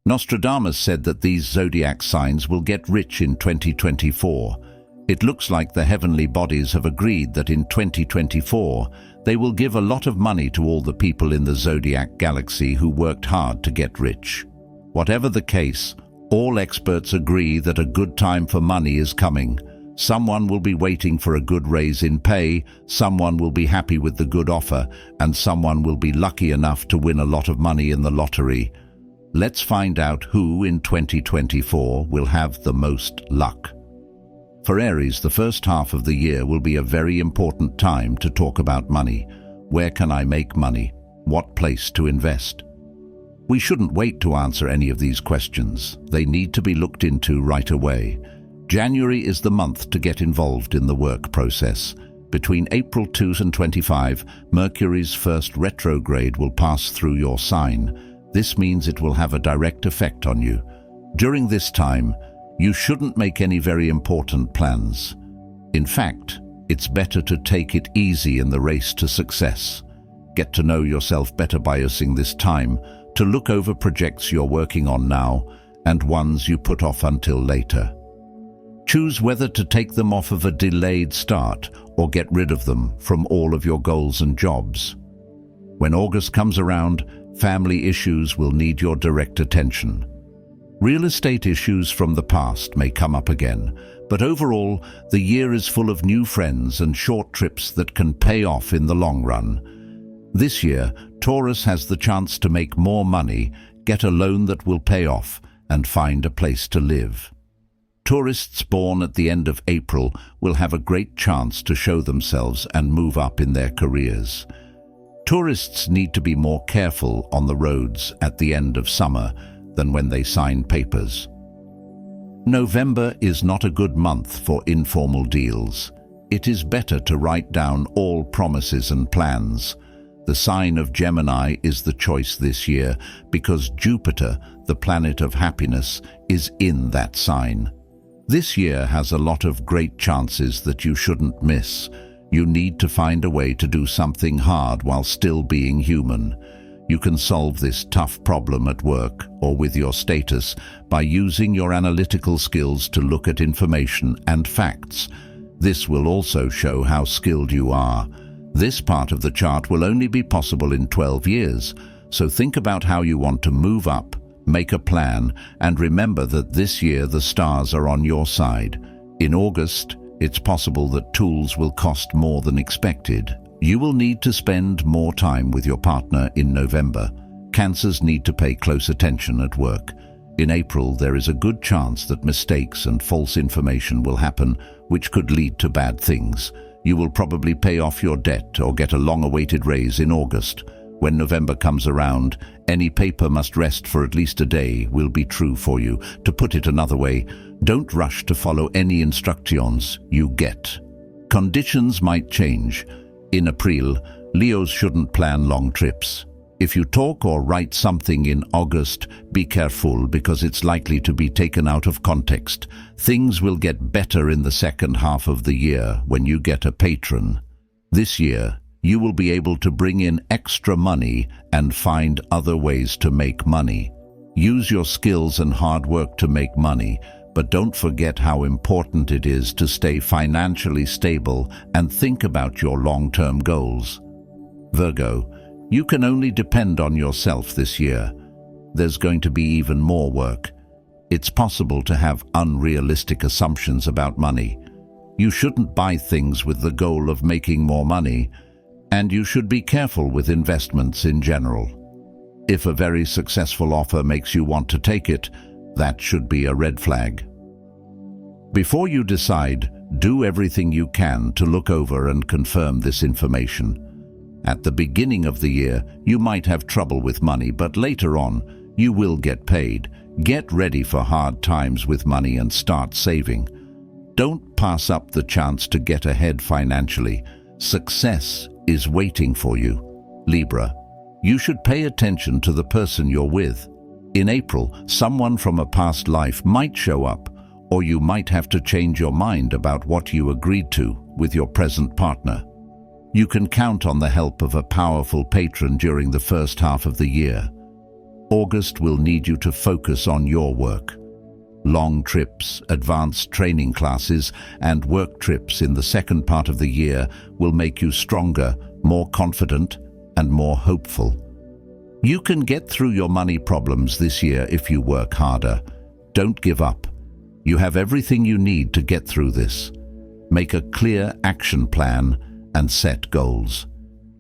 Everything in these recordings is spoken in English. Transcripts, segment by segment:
Nostradamus said that these zodiac signs will get rich in 2024. It looks like the heavenly bodies have agreed that in 2024 they will give a lot of money to all the people in the zodiac galaxy who worked hard to get rich. Whatever the case, all experts agree that a good time for money is coming. Someone will be waiting for a good raise in pay, someone will be happy with the good offer, and someone will be lucky enough to win a lot of money in the lottery. Let's find out who in 2024 will have the most luck. For Aries, the first half of the year will be a very important time to talk about money. Where can I make money? What place to invest? We shouldn't wait to answer any of these questions. They need to be looked into right away. January is the month to get involved in the work process. Between April 2 and 25, Mercury's first retrograde will pass through your sign. This means it will have a direct effect on you. During this time, you shouldn't make any very important plans. In fact, it's better to take it easy in the race to success. Get to know yourself better by using this time to look over projects you're working on now and ones you put off until later. Choose whether to take them off of a delayed start or get rid of them from all of your goals and jobs. When August comes around, family issues will need your direct attention. Real estate issues from the past may come up again, but overall, the year is full of new friends and short trips that can pay off in the long run. This year, Taurus has the chance to make more money, get a loan that will pay off, and find a place to live. Tourists born at the end of April will have a great chance to show themselves and move up in their careers. Tourists need to be more careful on the roads at the end of summer than when they sign papers. November is not a good month for informal deals. It is better to write down all promises and plans. The sign of Gemini is the choice this year because Jupiter, the planet of happiness, is in that sign. This year has a lot of great chances that you shouldn't miss. You need to find a way to do something hard while still being human. You can solve this tough problem at work or with your status by using your analytical skills to look at information and facts. This will also show how skilled you are. This part of the chart will only be possible in 12 years, so think about how you want to move up, make a plan, and remember that this year the stars are on your side. In August, it's possible that tools will cost more than expected. You will need to spend more time with your partner in November. Cancers need to pay close attention at work. In April, there is a good chance that mistakes and false information will happen, which could lead to bad things. You will probably pay off your debt or get a long-awaited raise in August. When November comes around, any paper must rest for at least a day will be true for you. To put it another way, don't rush to follow any instructions you get. Conditions might change. In April, Leos shouldn't plan long trips. If you talk or write something in August, be careful because it's likely to be taken out of context. Things will get better in the second half of the year when you get a patron. This year, you will be able to bring in extra money and find other ways to make money. Use your skills and hard work to make money, but don't forget how important it is to stay financially stable and think about your long-term goals. Virgo, you can only depend on yourself this year. There's going to be even more work. It's possible to have unrealistic assumptions about money. You shouldn't buy things with the goal of making more money, and you should be careful with investments in general. If a very successful offer makes you want to take it, that should be a red flag. Before you decide, do everything you can to look over and confirm this information. At the beginning of the year, you might have trouble with money, but later on, you will get paid. Get ready for hard times with money and start saving. Don't pass up the chance to get ahead financially. Success is waiting for you. Libra, you should pay attention to the person you're with. In April, someone from a past life might show up, or you might have to change your mind about what you agreed to with your present partner. You can count on the help of a powerful patron during the first half of the year. August will need you to focus on your work. Long trips, advanced training classes, and work trips in the second part of the year will make you stronger, more confident, and more hopeful. You can get through your money problems this year if you work harder. Don't give up. You have everything you need to get through this. Make a clear action plan and set goals.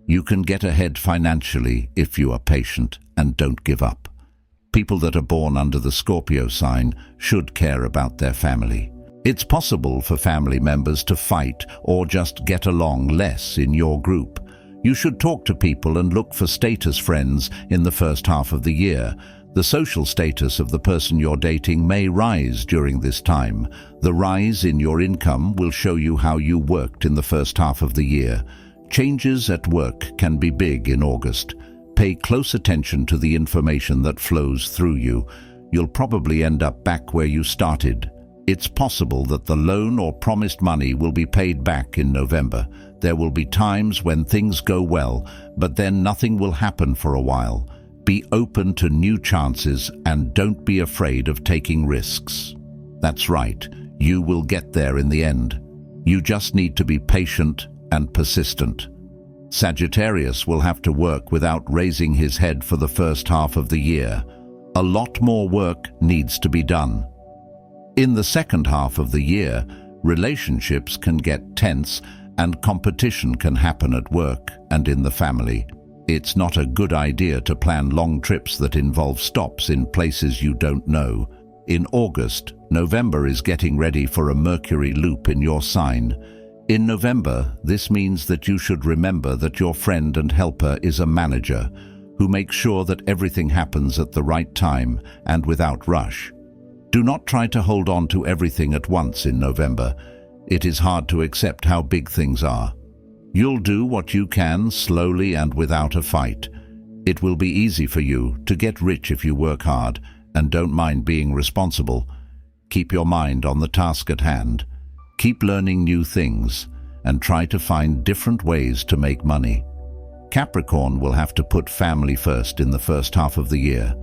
You can get ahead financially if you are patient and don't give up. People that are born under the Scorpio sign should care about their family. It's possible for family members to fight or just get along less in your group. You should talk to people and look for status friends in the first half of the year. The social status of the person you're dating may rise during this time. The rise in your income will show you how you worked in the first half of the year. Changes at work can be big in August. Pay close attention to the information that flows through you. You'll probably end up back where you started. It's possible that the loan or promised money will be paid back in November. There will be times when things go well, but then nothing will happen for a while. Be open to new chances and don't be afraid of taking risks. That's right, you will get there in the end. You just need to be patient and persistent. Sagittarius will have to work without raising his head for the first half of the year. A lot more work needs to be done. In the second half of the year, relationships can get tense and competition can happen at work and in the family. It's not a good idea to plan long trips that involve stops in places you don't know. In August, November is getting ready for a Mercury loop in your sign. In November, this means that you should remember that your friend and helper is a manager who makes sure that everything happens at the right time and without rush. Do not try to hold on to everything at once in November. It is hard to accept how big things are. You'll do what you can slowly and without a fight. It will be easy for you to get rich if you work hard and don't mind being responsible. Keep your mind on the task at hand. Keep learning new things and try to find different ways to make money. Capricorn will have to put family first in the first half of the year.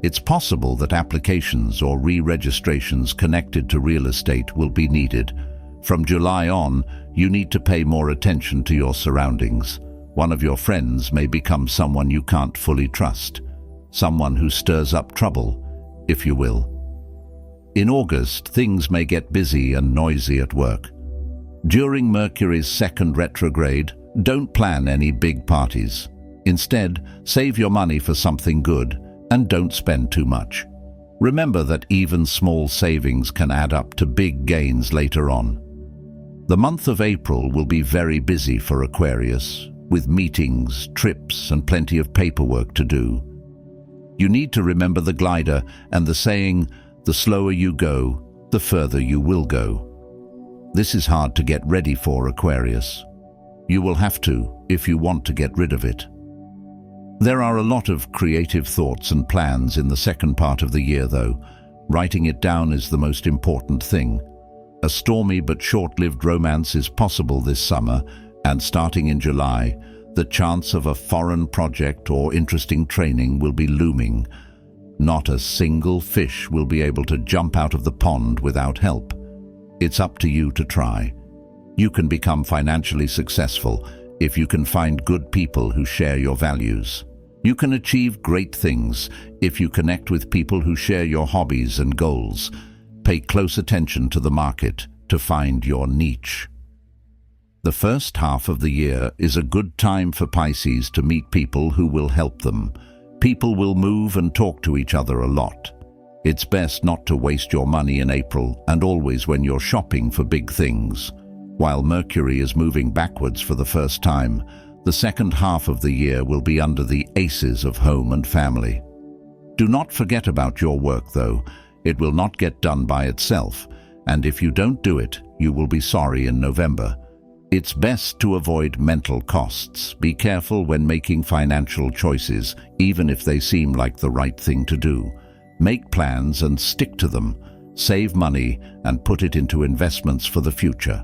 It's possible that applications or re-registrations connected to real estate will be needed. From July on, you need to pay more attention to your surroundings. One of your friends may become someone you can't fully trust, someone who stirs up trouble, if you will. In August, things may get busy and noisy at work. During Mercury's second retrograde, don't plan any big parties. Instead, save your money for something good and don't spend too much. Remember that even small savings can add up to big gains later on. The month of April will be very busy for Aquarius, with meetings, trips, and plenty of paperwork to do. You need to remember the glider and the saying, the slower you go, the further you will go. This is hard to get ready for, Aquarius. You will have to if you want to get rid of it. There are a lot of creative thoughts and plans in the second part of the year, though. Writing it down is the most important thing. A stormy but short-lived romance is possible this summer, and starting in July, the chance of a foreign project or interesting training will be looming. Not a single fish will be able to jump out of the pond without help. It's up to you to try. You can become financially successful if you can find good people who share your values. You can achieve great things if you connect with people who share your hobbies and goals. Pay close attention to the market to find your niche. The first half of the year is a good time for Pisces to meet people who will help them. People will move and talk to each other a lot. It's best not to waste your money in April and always when you're shopping for big things. While Mercury is moving backwards for the first time, the second half of the year will be under the aces of home and family. Do not forget about your work, though. It will not get done by itself, and if you don't do it, you will be sorry in November. It's best to avoid mental costs. Be careful when making financial choices, even if they seem like the right thing to do. Make plans and stick to them. Save money and put it into investments for the future.